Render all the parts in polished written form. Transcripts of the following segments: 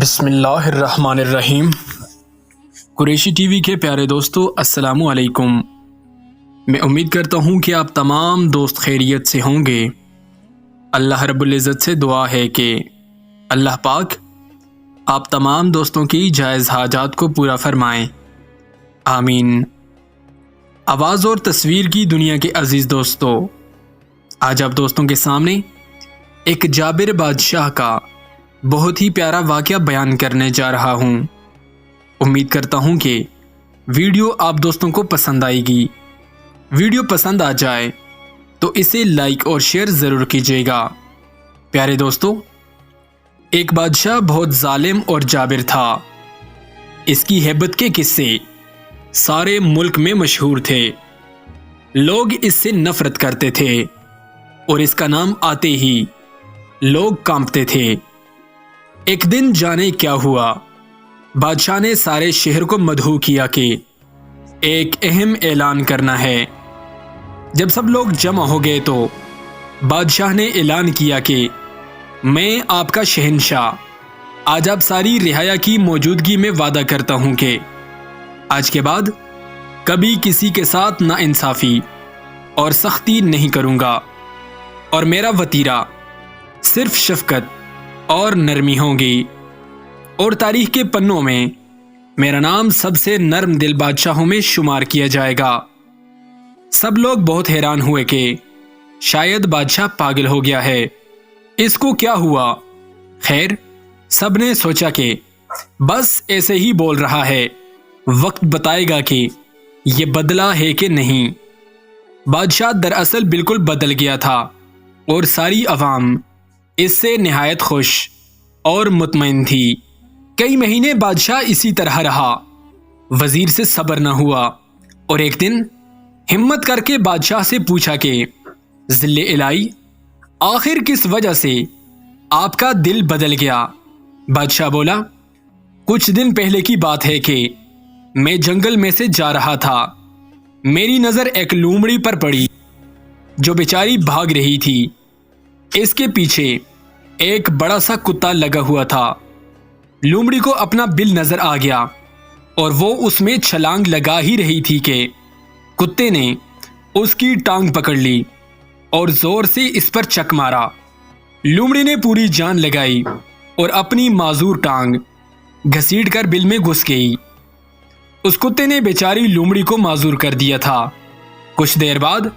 بسم اللہ الرحمن الرحیم۔ قریشی ٹی وی کے پیارے دوستو، السلام علیکم۔ میں امید کرتا ہوں کہ آپ تمام دوست خیریت سے ہوں گے۔ اللہ رب العزت سے دعا ہے کہ اللہ پاک آپ تمام دوستوں کی جائز حاجات کو پورا فرمائیں، آمین۔ آواز اور تصویر کی دنیا کے عزیز دوستو، آج آپ دوستوں کے سامنے ایک جابر بادشاہ کا بہت ہی پیارا واقعہ بیان کرنے جا رہا ہوں۔ امید کرتا ہوں کہ ویڈیو آپ دوستوں کو پسند آئے گی۔ ویڈیو پسند آ جائے تو اسے لائک اور شیئر ضرور کیجیے گا۔ پیارے دوستو، ایک بادشاہ بہت ظالم اور جابر تھا۔ اس کی ہیبت کے قصے سارے ملک میں مشہور تھے۔ لوگ اس سے نفرت کرتے تھے اور اس کا نام آتے ہی لوگ کانپتے تھے۔ ایک دن جانے کیا ہوا، بادشاہ نے سارے شہر کو مدعو کیا کہ ایک اہم اعلان کرنا ہے۔ جب سب لوگ جمع ہو گئے تو بادشاہ نے اعلان کیا کہ میں آپ کا شہنشاہ آج آپ ساری رعایا کی موجودگی میں وعدہ کرتا ہوں کہ آج کے بعد کبھی کسی کے ساتھ ناانصافی اور سختی نہیں کروں گا، اور میرا وتیرہ صرف شفقت اور نرمی ہوگی، اور تاریخ کے پنوں میں میرا نام سب سے نرم دل بادشاہوں میں شمار کیا جائے گا۔ سب لوگ بہت حیران ہوئے کہ شاید بادشاہ پاگل ہو گیا ہے، اس کو کیا ہوا؟ خیر، سب نے سوچا کہ بس ایسے ہی بول رہا ہے، وقت بتائے گا کہ یہ بدلا ہے کہ نہیں۔ بادشاہ دراصل بالکل بدل گیا تھا، اور ساری عوام اس سے نہایت خوش اور مطمئن تھی۔ کئی مہینے بادشاہ اسی طرح رہا، وزیر سے صبر نہ ہوا، اور ایک دن ہمت کر کے بادشاہ سے پوچھا کہ ذل الہی، آخر کس وجہ سے آپ کا دل بدل گیا؟ بادشاہ بولا، کچھ دن پہلے کی بات ہے کہ میں جنگل میں سے جا رہا تھا، میری نظر ایک لومڑی پر پڑی جو بیچاری بھاگ رہی تھی۔ اس کے پیچھے ایک بڑا سا کتا لگا ہوا تھا۔ لومڑی کو اپنا بل نظر آ گیا اور وہ اس میں چھلانگ لگا ہی رہی تھی کہ کتے نے اس کی ٹانگ پکڑ لی اور زور سے اس پر چک مارا۔ لومڑی نے پوری جان لگائی اور اپنی معذور ٹانگ گھسیٹ کر بل میں گھس گئی۔ اس کتے نے بیچاری لومڑی کو معذور کر دیا تھا۔ کچھ دیر بعد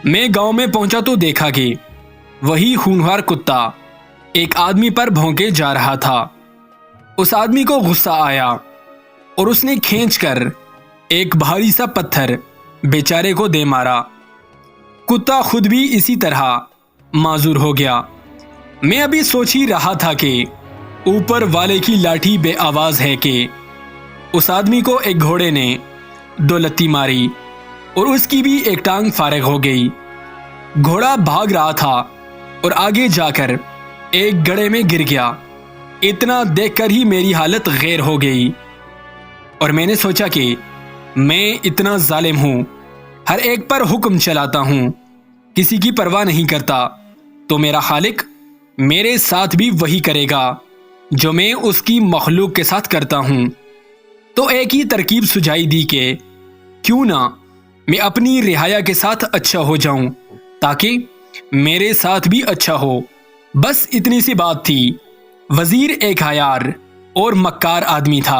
میں گاؤں میں پہنچا تو دیکھا کہ وہی خونخوار کتا ایک آدمی پر بھونکے جا رہا تھا۔ اس آدمی کو غصہ آیا اور اس نے کھینچ کر ایک بھاری سا پتھر بیچارے کو دے مارا۔ کتا خود بھی اسی طرح معذور ہو گیا۔ میں ابھی سوچ ہی رہا تھا کہ اوپر والے کی لاٹھی بے آواز ہے کہ اس آدمی کو ایک گھوڑے نے دو لتی ماری اور اس کی بھی ایک ٹانگ فارغ ہو گئی۔ گھوڑا بھاگ رہا تھا اور آگے جا کر ایک گڑھے میں گر گیا۔ اتنا دیکھ کر ہی میری حالت غیر ہو گئی، اور میں نے سوچا کہ میں اتنا ظالم ہوں، ہر ایک پر حکم چلاتا ہوں، کسی کی پرواہ نہیں کرتا، تو میرا خالق میرے ساتھ بھی وہی کرے گا جو میں اس کی مخلوق کے ساتھ کرتا ہوں۔ تو ایک ہی ترکیب سجھائی دی کہ کیوں نہ میں اپنی رعایا کے ساتھ اچھا ہو جاؤں تاکہ میرے ساتھ بھی اچھا ہو۔ بس اتنی سی بات تھی۔ وزیر ایک عیار اور مکار آدمی تھا۔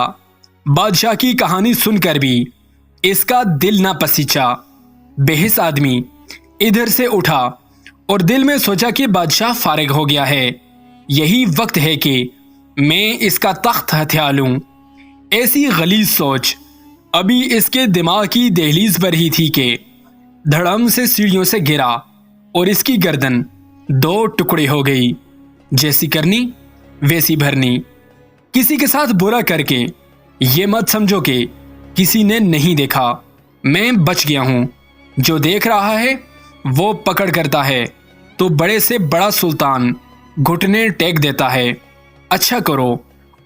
بادشاہ کی کہانی سن کر بھی اس کا دل نہ پسیچا۔ بے حس آدمی ادھر سے اٹھا اور دل میں سوچا کہ بادشاہ فارغ ہو گیا ہے، یہی وقت ہے کہ میں اس کا تخت ہتھیا لوں۔ ایسی غلیظ سوچ ابھی اس کے دماغ کی دہلیز پر ہی تھی کہ دھڑم سے سیڑھیوں سے گرا اور اس کی گردن دو ٹکڑے ہو گئی۔ جیسی کرنی ویسی بھرنی۔ کسی کے ساتھ برا کر کے یہ مت سمجھو کہ کسی نے نہیں دیکھا، میں بچ گیا ہوں۔ جو دیکھ رہا ہے وہ پکڑ کرتا ہے، تو بڑے سے بڑا سلطان گھٹنے ٹیک دیتا ہے۔ اچھا کرو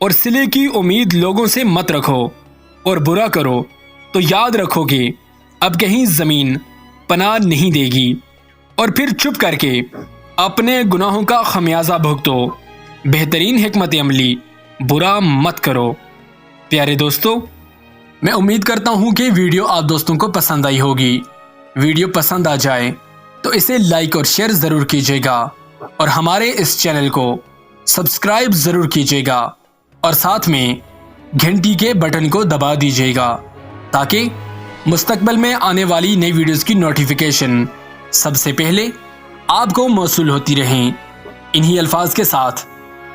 اور صلے کی امید لوگوں سے مت رکھو، اور برا کرو تو یاد رکھو کہ اب کہیں زمین پناہ نہیں دے گی، اور پھر چپ کر کے اپنے گناہوں کا خمیازہ بھگتو۔ بہترین حکمت عملی برا مت کرو۔ پیارے دوستو، میں امید کرتا ہوں کہ ویڈیو آپ دوستوں کو پسند آئی ہوگی۔ ویڈیو پسند آ جائے تو اسے لائک اور شیئر ضرور کیجیے گا، اور ہمارے اس چینل کو سبسکرائب ضرور کیجیے گا، اور ساتھ میں گھنٹی کے بٹن کو دبا دیجیے گا تاکہ مستقبل میں آنے والی نئی ویڈیوز کی نوٹیفیکیشن سب سے پہلے آپ کو موصول ہوتی رہیں۔ انہی الفاظ کے ساتھ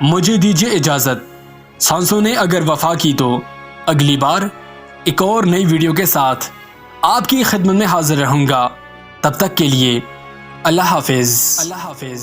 مجھے دیجیے اجازت۔ سانسوں نے اگر وفا کی تو اگلی بار ایک اور نئی ویڈیو کے ساتھ آپ کی خدمت میں حاضر رہوں گا۔ تب تک کے لیے اللہ حافظ۔ اللہ حافظ۔